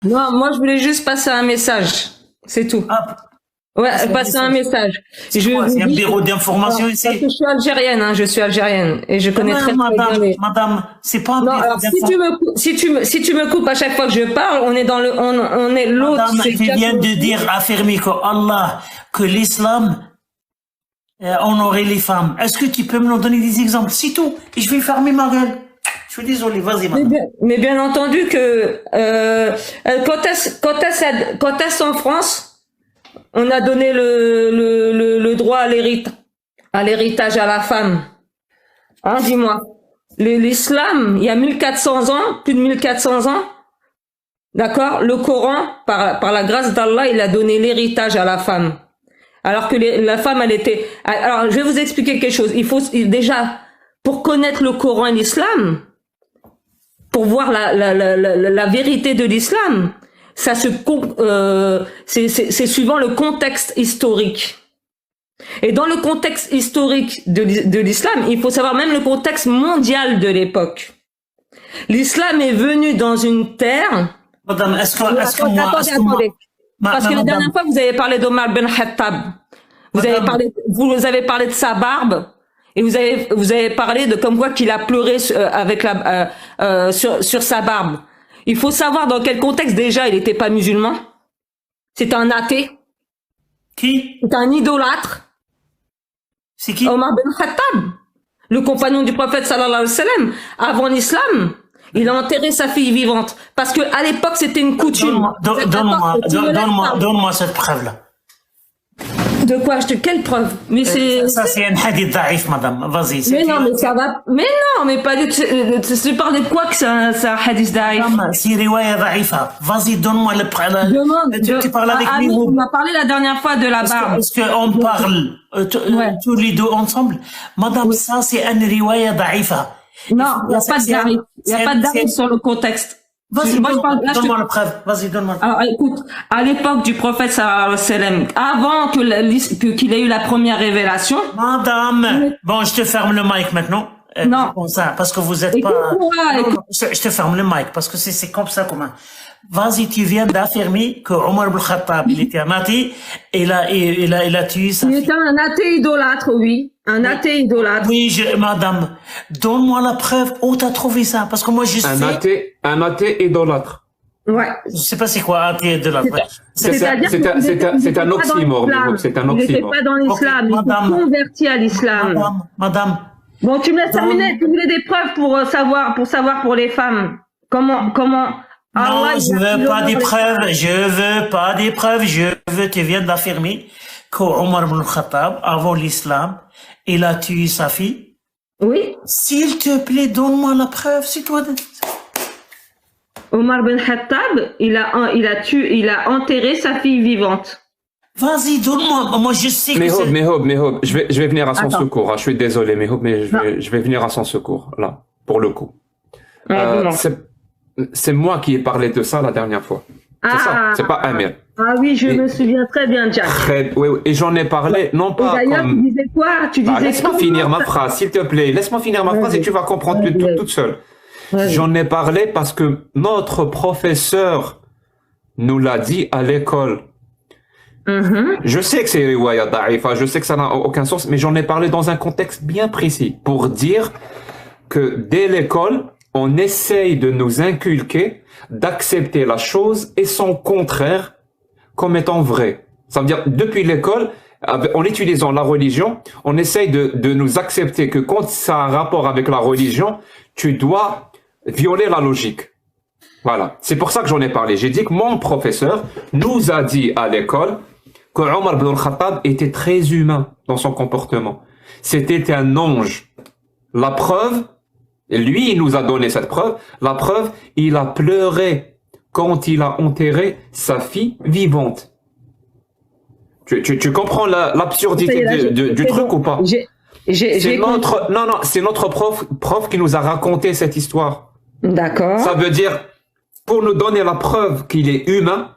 Non, moi, je voulais juste passer un message. C'est tout. Ah, Ouais, passer un passer un message. message. C'est Je quoi? vous C'est un dis, bureau d'information parce que ici? je suis algérienne, hein, je suis algérienne. Et je Non, connais non, très, très bien les... madame, c'est pas un Non, bureau alors, d'information. si tu me coupes à chaque fois que je parle, on est dans on est l'autre, Madame, c'est tu viens de dire, affirmer que Allah, que l'islam honorait les femmes. Est-ce que tu peux me donner des exemples? C'est tout. Et je vais fermer ma gueule. Je suis désolé, vas-y, madame. Mais bien entendu que quand est-ce en France, on a donné le droit à l'héritage à la femme. Hein, dis-moi. L'islam, il y a 1400 ans, plus de 1400 ans, d'accord? Le Coran, par la grâce d'Allah, il a donné l'héritage à la femme. Alors que la femme, elle était... Alors, je vais vous expliquer quelque chose. Il faut déjà, pour connaître le Coran et l'islam, pour voir la vérité de l'islam, ça c'est suivant le contexte historique. Et dans le contexte historique de l'islam, il faut savoir même le contexte mondial de l'époque. L'islam est venu dans une terre... Madame, Attendez. Parce que la dernière fois, vous avez parlé d'Omar Ben Khattab. Vous avez parlé de sa barbe. Et vous avez parlé de comme quoi qu'il a pleuré sur sa barbe. Il faut savoir dans quel contexte déjà il n'était pas musulman. C'était un athée. Qui? C'était un idolâtre. C'est qui? Omar Ben Khattab, le compagnon du prophète sallallahu alayhi wa sallam. Avant l'islam, il a enterré sa fille vivante. Parce que à l'époque, c'était une coutume. Donne-moi cette preuve-là. De quoi? Quelle preuve? Mais Ça, c'est un hadith daïf, madame. Vas-y. Mais non, mais ça va. Mais non, mais pas du tout. Tu parles de quoi que c'est un hadith daïf? C'est riwaya daïfa. Vas-y, donne-moi le preuve. Tu parles avec oui, nous. on a parlé la dernière fois de la barbe. Est-ce qu'on parle tous les deux ensemble? Madame, ça, c'est un riwaya daïfa. Non, il n'y a pas de daïf. Il n'y a pas de daïf sur le contexte. Vas-y, donne-moi la preuve. Vas-y, donne-moi. Alors, écoute, à l'époque du prophète sallallahu alayhi wa sallam, avant qu'il ait eu la première révélation. Madame, bon, je te ferme le mic maintenant. Non. Comme ça, parce que vous êtes pas. Non, je te ferme le mic parce que c'est comme ça comment. Vas-y, tu viens d'affirmer que Omar ibn Khattab, il était un athée, et il a tué sa fille. Il était un athée idolâtre, oui. Un athée idolâtre. Oui, madame, donne-moi la preuve où t'as trouvé ça, parce que moi je sais. Un athée idolâtre. Ouais. Je sais pas c'est quoi athée idolâtre. C'est un oxymore. C'est un oxymore. Il n'était pas dans l'islam, il s'est converti à l'islam. Madame. Bon, tu me laisses terminer. Tu voulais des preuves pour savoir pour les femmes. Comment. Non, je veux pas des preuves. Tu viens d'affirmer qu'Omar ibn Khattab, avant l'islam, il a tué sa fille. Oui. S'il te plaît, donne-moi la preuve, c'est toi. Omar ibn Khattab, il a enterré sa fille vivante. Vas-y, donne-moi. Moi, je sais que Mehob, je vais venir à son secours. Je suis désolé, Mehob, mais je vais venir à son secours, là, pour le coup. C'est moi qui ai parlé de ça la dernière fois. C'est ça, c'est pas Amir. Ah oui, je me souviens très bien, Jack. Oui, et j'en ai parlé, non pas d'ailleurs, comme... tu disais quoi? Laisse-moi finir ma phrase, s'il te plaît. Laisse-moi finir ma phrase et tu vas comprendre toute seule. J'en ai parlé parce que notre professeur nous l'a dit à l'école. Je sais que c'est riwaya da'ifa, je sais que ça n'a aucun sens, mais j'en ai parlé dans un contexte bien précis pour dire que dès l'école, on essaye de nous inculquer d'accepter la chose et son contraire comme étant vrai. Ça veut dire, depuis l'école, en utilisant la religion, on essaye de nous accepter que quand ça a un rapport avec la religion, tu dois violer la logique. Voilà. C'est pour ça que j'en ai parlé. J'ai dit que mon professeur nous a dit à l'école que Omar ibn Khattab était très humain dans son comportement. C'était un ange. La preuve, lui, il nous a donné cette preuve. La preuve, il a pleuré quand il a enterré sa fille vivante. Tu comprends l'absurdité du truc ou pas? C'est notre prof qui nous a raconté cette histoire. D'accord. Ça veut dire, pour nous donner la preuve qu'il est humain,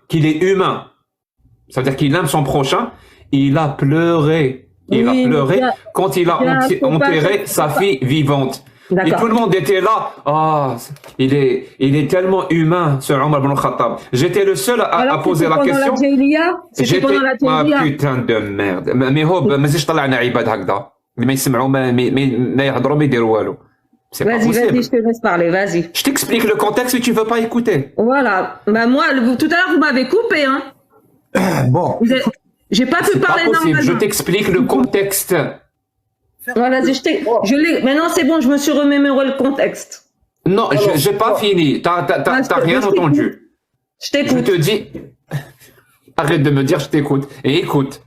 ça veut dire qu'il aime son prochain, il a pleuré. Il a pleuré quand il a enterré sa fille vivante. Et tout le monde était là. Ah, il est tellement humain, ce Omar ibn Khattab. J'étais le seul à poser la question. C'était pendant la Jahiliya. Ah, putain de merde. Mais هو مازالش طلعنا عباد هكذا. ما يسمعوا ما يهضروا ما يديروا والو. C'est pas possible. Vas-y, je te laisse parler, vas-y. Je t'explique le contexte, mais tu veux pas écouter. Voilà. Bah moi, tout à l'heure, vous m'avez coupé, hein. Bon. J'ai pas pu parler normalement. Je t'explique le contexte. Voilà, je l'ai. Maintenant, c'est bon, je me suis remémoré le contexte. Non, j'ai pas fini. T'as rien entendu. Je t'écoute. Je te dis, arrête de me dire je t'écoute. Et écoute.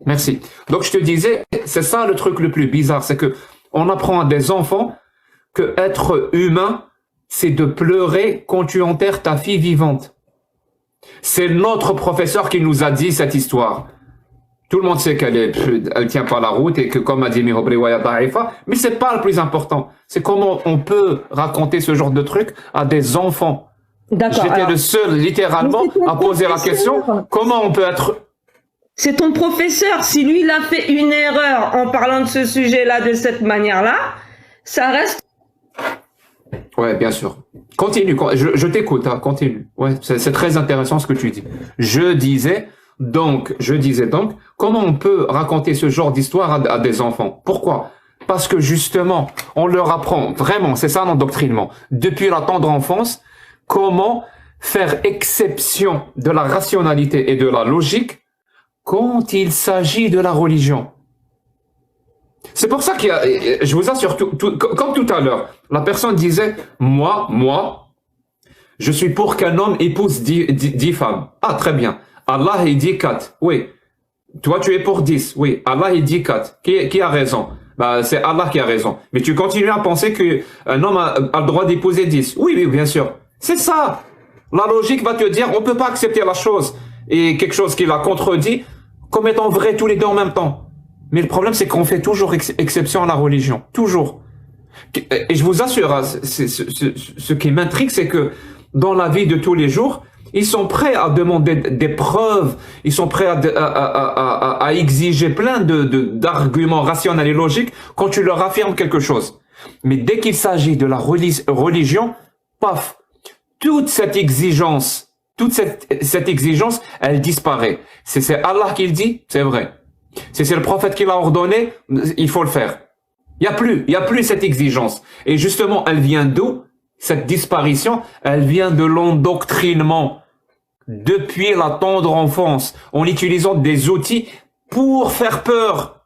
Merci. Donc, je te disais, c'est ça le truc le plus bizarre, c'est que on apprend à des enfants que être humain, c'est de pleurer quand tu enterres ta fille vivante. C'est notre professeur qui nous a dit cette histoire. Tout le monde sait elle tient pas la route et que, comme a dit Mihobri Waya Ta'ifa, mais c'est pas le plus important. C'est comment on peut raconter ce genre de truc à des enfants. J'étais le seul, littéralement, à poser la question, comment on peut être... C'est ton professeur. Si lui, il a fait une erreur en parlant de ce sujet-là de cette manière-là, ça reste... Ouais, bien sûr. Continue, je t'écoute, hein, continue. Ouais, c'est très intéressant ce que tu dis. Je disais donc, comment on peut raconter ce genre d'histoire à des enfants? Pourquoi? Parce que justement, on leur apprend, vraiment, c'est ça l'endoctrinement, depuis la tendre enfance, comment faire exception de la rationalité et de la logique quand il s'agit de la religion. C'est pour ça qu'il y a, je vous assure, comme tout à l'heure, la personne disait, moi, je suis pour qu'un homme épouse 10 femmes. Ah, très bien. Allah, il dit 4. Oui. Toi, tu es pour 10. Oui. Allah, il dit 4. Qui a raison? Bah, c'est Allah qui a raison. Mais tu continues à penser qu'un homme a le droit d'épouser 10. Oui, bien sûr. C'est ça. La logique va te dire, on peut pas accepter la chose et quelque chose qui la contredit comme étant vrai tous les deux en même temps. Mais le problème, c'est qu'on fait toujours exception à la religion. Toujours. Et je vous assure, hein, ce qui m'intrigue, c'est que dans la vie de tous les jours, ils sont prêts à demander des preuves, ils sont prêts à exiger plein d'arguments rationnels et logiques quand tu leur affirmes quelque chose. Mais dès qu'il s'agit de la religion, paf, toute cette exigence, elle disparaît. C'est Allah qui le dit, c'est vrai. C'est le prophète qui l'a ordonné, il faut le faire. Il y a plus cette exigence. Et justement, elle vient d'où? Cette disparition, elle vient de l'endoctrinement. Depuis la tendre enfance, en utilisant des outils pour faire peur.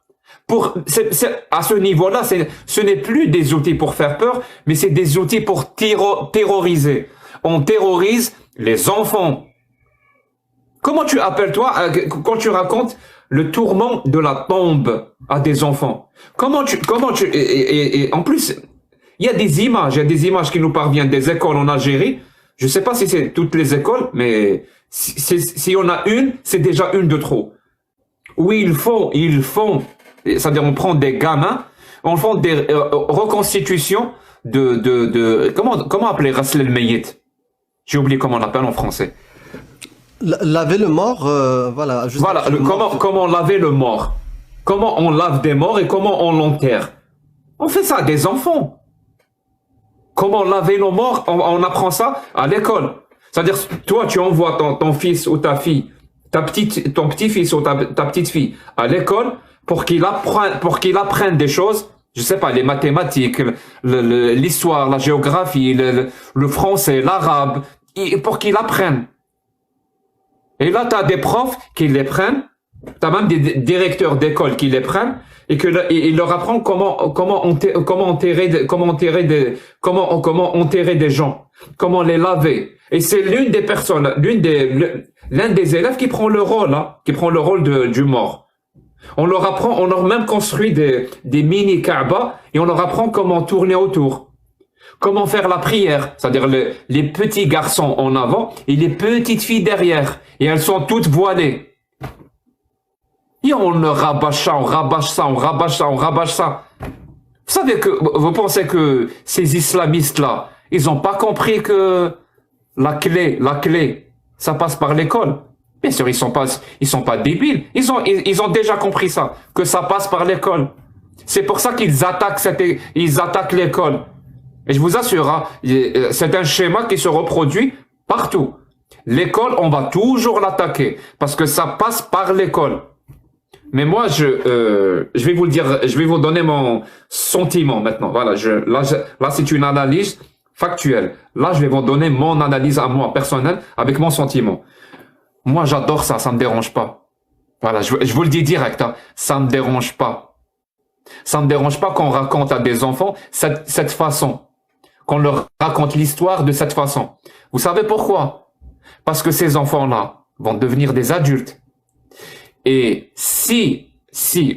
À ce niveau-là, ce n'est plus des outils pour faire peur, mais c'est des outils pour terroriser. On terrorise les enfants. Comment tu appelles toi quand tu racontes le tourment de la tombe à des enfants? Et en plus, il y a des images qui nous parviennent des écoles en Algérie. Je sais pas si c'est toutes les écoles, mais si on a une, c'est déjà une de trop. Où ils font, c'est-à-dire on prend des gamins, on fait des reconstitutions comment appeler Ghasl el-Mayyit? J'ai oublié comment on l'appelle en français. Laver le mort, voilà. Voilà, comment laver le mort. Comment on lave des morts et comment on l'enterre. On fait ça à des enfants. Comment laver nos morts, on apprend ça à l'école. C'est-à-dire, toi, tu envoies ton fils ou ta fille, ton petit-fils ou ta petite-fille à l'école pour qu'il apprenne des choses, je sais pas, les mathématiques, l'histoire, la géographie, le français, l'arabe, pour qu'il apprenne. Et là, tu as des profs qui les prennent, tu as même des directeurs d'école qui les prennent et ils leur apprennent comment enterrer des gens, comment les laver. Et c'est l'une des personnes, l'un des élèves qui prend le rôle, du mort. On leur même construit des mini Kaaba et on leur apprend comment tourner autour. Comment faire la prière, c'est-à-dire les petits garçons en avant et les petites filles derrière. Et elles sont toutes voilées. Et on rabâche ça. Vous pensez que ces islamistes-là, ils n'ont pas compris que la clé, ça passe par l'école. Bien sûr, ils sont pas débiles. Ils ont déjà compris ça, que ça passe par l'école. C'est pour ça qu'ils attaquent ils attaquent l'école. Et je vous assure, hein, c'est un schéma qui se reproduit partout. L'école, on va toujours l'attaquer parce que ça passe par l'école. Mais moi, je vais vous le dire, je vais vous donner mon sentiment maintenant. Voilà, là, c'est une analyse factuelle. Là, je vais vous donner mon analyse à moi, personnelle, avec mon sentiment. Moi, j'adore ça, ça me dérange pas. Voilà, je vous le dis direct, hein, ça me dérange pas. Ça me dérange pas qu'on raconte à des enfants cette façon, qu'on leur raconte l'histoire de cette façon. Vous savez pourquoi? Parce que ces enfants-là vont devenir des adultes. Et si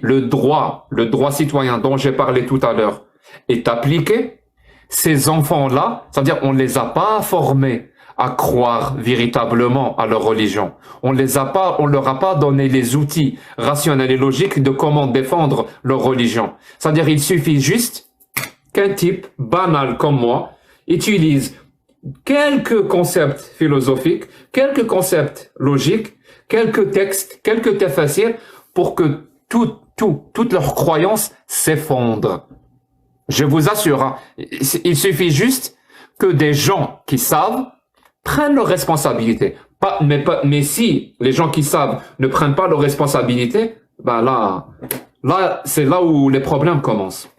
le droit citoyen dont j'ai parlé tout à l'heure est appliqué, ces enfants-là, c'est-à-dire on les a pas formés à croire véritablement à leur religion. On leur a pas donné les outils rationnels et logiques de comment défendre leur religion. C'est-à-dire il suffit juste qu'un type banal comme moi utilise quelques concepts philosophiques, quelques concepts logiques, quelques textes, quelques tafsirs pour que toute leur croyance s'effondre. Je vous assure, hein, il suffit juste que des gens qui savent prennent leurs responsabilités. Mais si les gens qui savent ne prennent pas leurs responsabilités, ben là, c'est là où les problèmes commencent.